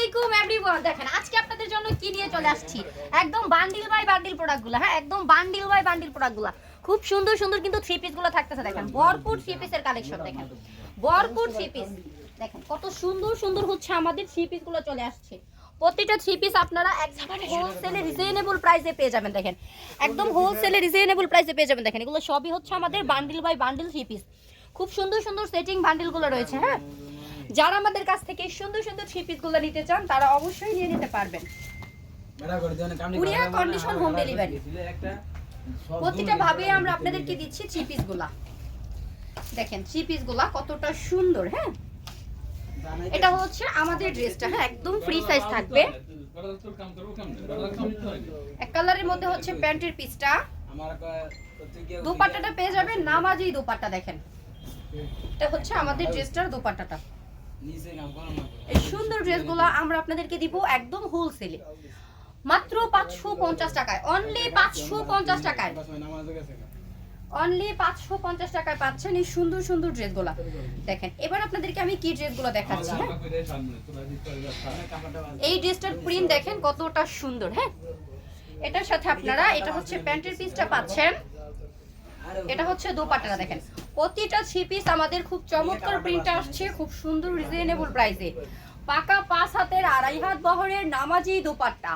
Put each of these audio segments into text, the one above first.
আলাইকুম एवरीवन দেখেন আজকে আপনাদের জন্য কি নিয়ে চলে আসছি একদম বান্ডিল বাই বান্ডিল প্রোডাক্টগুলো হ্যাঁ একদম বান্ডিল বাই বান্ডিল প্রোডাক্টগুলো খুব সুন্দর সুন্দর কিন্তু থ্রি পিসগুলো থাকতেছে দেখেন ভরপুর থ্রি পিসের কালেকশন দেখেন ভরপুর থ্রি পিস দেখেন কত সুন্দর সুন্দর হচ্ছে আমাদের থ্রি পিসগুলো চলে আসছে প্রতিটা থ্রি পিস আপনারা একদম হোলসেলে রিজনেবল প্রাইসে পেয়ে যাবেন দেখেন একদম হোলসেলে রিজনেবল প্রাইসে পেয়ে যাবেন দেখেন এগুলো সবই হচ্ছে আমাদের bundle by bundle three piece খুব সুন্দর সুন্দর সেটিং বান্ডিলগুলো রয়েছে হ্যাঁ যারা আমাদের কাছ থেকে সুন্দর সুন্দর থ্রি পিসগুলো নিতে চান তারা অবশ্যই নিয়ে নিতে পারবেন কুরিয়ার কন্ডিশন হোম ডেলিভারি প্রতিটা ভাবে আমরা আপনাদেরকে দিচ্ছি থ্রি পিসগুলা দেখেন থ্রি পিসগুলা কতটা সুন্দর হ্যাঁ এটা হচ্ছে আমাদের ড্রেসটা হ্যাঁ একদম ফ্রি সাইজ থাকবে এক কালারের মধ্যে হচ্ছে প্যান্টের পিসটা দোপাট্টাটা পেয়ে যাবেন নামাজি দোপাট্টা দেখেন এটা হচ্ছে আমাদের ড্রেসটার দোপাট্টাটা এই সুন্দর ড্রেসগুলো আমরা আপনাদেরকে দিব একদম হোলসেলে মাত্র 550 টাকায় অনলি 550 টাকায় অনলি 550 টাকায় পাচ্ছেন এই সুন্দর সুন্দর ড্রেসগুলো দেখেন এবার আপনাদেরকে আমি কি ড্রেসগুলো দেখাচ্ছি হ্যাঁ এই ড্রেসটার প্রিন্ট দেখেন কতটা সুন্দর হ্যাঁ এটার সাথে আপনারা এটা হচ্ছে প্যান্টের পিসটা পাচ্ছেন এটা হচ্ছে দোপাট্টাটা দেখেন প্রতিটা থ্রি পিস আমাদের খুব চমৎকার প্রিন্ট আসছে খুব সুন্দর রিজনেবল প্রাইসে পাকা 5 হাতের আড়াই হাত বহরের নামাজি দোপাট্টা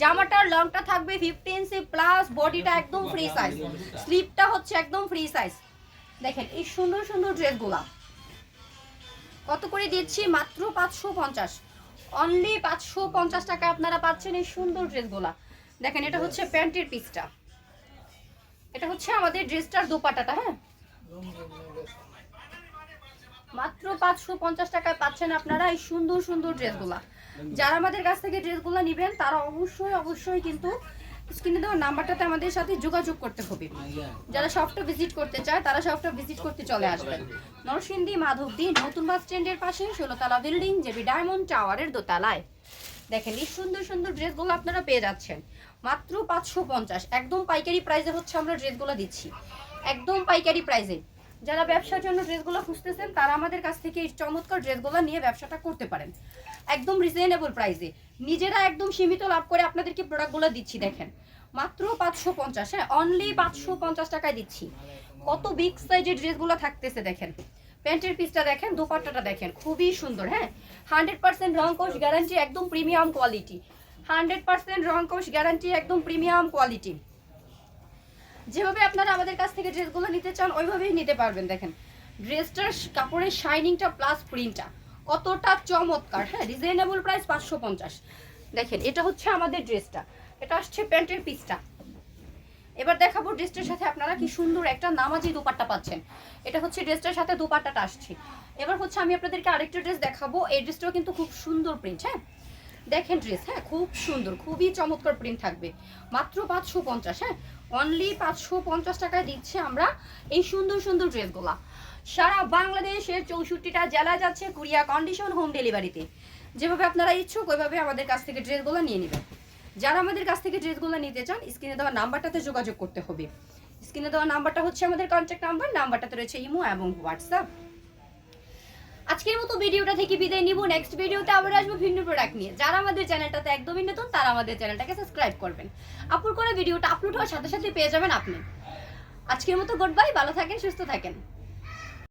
জামাটার লংটা থাকবে 15 ইঞ্চি প্লাস বডিটা একদম ফ্রি সাইজ স্লিপটা হচ্ছে একদম ফ্রি সাইজ দেখেন এই সুন্দর সুন্দর ড্রেসগুলা কত করে দিচ্ছি মাত্র 550 অনলি 550 টাকা আপনারা পাচ্ছেন এই সুন্দর ড্রেসগুলা দেখেন এটা হচ্ছে প্যান্টের পিসটা এটা হচ্ছে আমাদের ড্রেসটার দোপাট্টাটা হ্যাঁ মাত্র 550 টাকায় পাচ্ছেন আপনারা এই সুন্দর সুন্দর ড্রেসগুলা যারা আমাদের কাছ থেকে ড্রেসগুলো নেবেন তারা অবশ্যই কিন্তু স্ক্রিনে দেওয়া নাম্বারটাতে আমাদের সাথে যোগাযোগ করতে হবে যারা শপটা ভিজিট করতে চায় তারা শপটা ভিজিট করতে চলে আসবেন নরসিংদী মাধবদী নতুন বাস স্ট্যান্ডের পাশে 16তলা বিল্ডিং জেবি ডায়মন্ড টাওয়ারের দোতলায় দেখেন এই সুন্দর সুন্দর ড্রেসগুলো আপনারা পেয়ে যাচ্ছেন মাত্র 550 একদম পাইকারি প্রাইসে হচ্ছে আমরা ড্রেসগুলো দিচ্ছি একদম পাইকারি প্রাইসে যারা ব্যবসার জন্য ড্রেসগুলো খুঁজতেছেন তারা আমাদের কাছ থেকে এই চমৎকার ড্রেসগুলো নিয়ে ব্যবসাটা করতে পারেন একদম রিজনেবল প্রাইসে নিজেরা একদম সীমিত লাভ করে আপনাদেরকে প্রোডাক্টগুলো দিচ্ছি দেখেন মাত্র 550 হ্যাঁ অনলি 550 টাকায় দিচ্ছি কত বিগ সাইজের ড্রেসগুলো থাকতেছে দেখেন প্যান্টের পিসটা দেখেন দোপাট্টাটা দেখেন খুবই সুন্দর হ্যাঁ 100% রং কোশ গ্যারান্টি একদম প্রিমিয়াম কোয়ালিটি 100% রং কোশ গ্যারান্টি একদম প্রিমিয়াম কোয়ালিটি যেভাবে আপনারা আমাদের কাছ থেকে ড্রেসগুলো নিতে চান ওইভাবেই নিতে পারবেন দেখেন ড্রেসটার কাপড়ের শাইনিংটা প্লাস প্রিন্টটা কতটা চমৎকার হ্যাঁ রিজনেবল প্রাইস 550 দেখেন এটা হচ্ছে আমাদের ড্রেসটা এটা আসছে প্যান্টের পিসটা এবার দেখাবো ড্রেসটার সাথে আপনারা কি সুন্দর একটা নামাজি দোপাট্টা পাচ্ছেন এটা হচ্ছে ড্রেসটার সাথে দোপাট্টাটা আসছে এবার হচ্ছে আমি আপনাদেরকে আরেকটা ড্রেস দেখাবো এই ড্রেসটাও কিন্তু খুব সুন্দর প্রিন্ট হ্যাঁ দেখেন ড্রেস হ্যাঁ খুব সুন্দর খুবই চমৎকার প্রিন্ট থাকবে মাত্র 550 হ্যাঁ অনলি 550 টাকায় দিচ্ছে আমরা এই সুন্দর সুন্দর ড্রেসগুলা সারা বাংলাদেশের 64টা জেলা যাচ্ছে কুরিয়ার কন্ডিশন হোম ডেলিভারিতে যেভাবে আপনারা ইচ্ছুক ওইভাবে আমাদের কাছ থেকে ড্রেসগুলো নিয়ে নেবেন যারা আমাদের কাছ থেকে ড্রেসগুলো নিতে চান স্ক্রিনে দেওয়া নাম্বারটাতে যোগাযোগ করতে হবে স্ক্রিনে দেওয়া নাম্বারটা হচ্ছে আমাদের কন্ট্যাক্ট নাম্বার নাম্বারটাতে রয়েছে ইমো এবং হোয়াটসঅ্যাপ আজকের মতো ভিডিওটা থেকে বিদায় নিব নেক্সট ভিডিওতে আবার আসবো ভিন্ন প্রোডাক্ট নিয়ে যারা আমাদের চ্যানেলটাতে একদমই নতুন তারা আমাদের চ্যানেলটাকে সাবস্ক্রাইব করবেন আপলোড করা ভিডিওটা আপলোড হওয়ার সাথে সাথে পেয়ে যাবেন আপনি আজকের মতো গুড বাই ভালো থাকেন সুস্থ থাকেন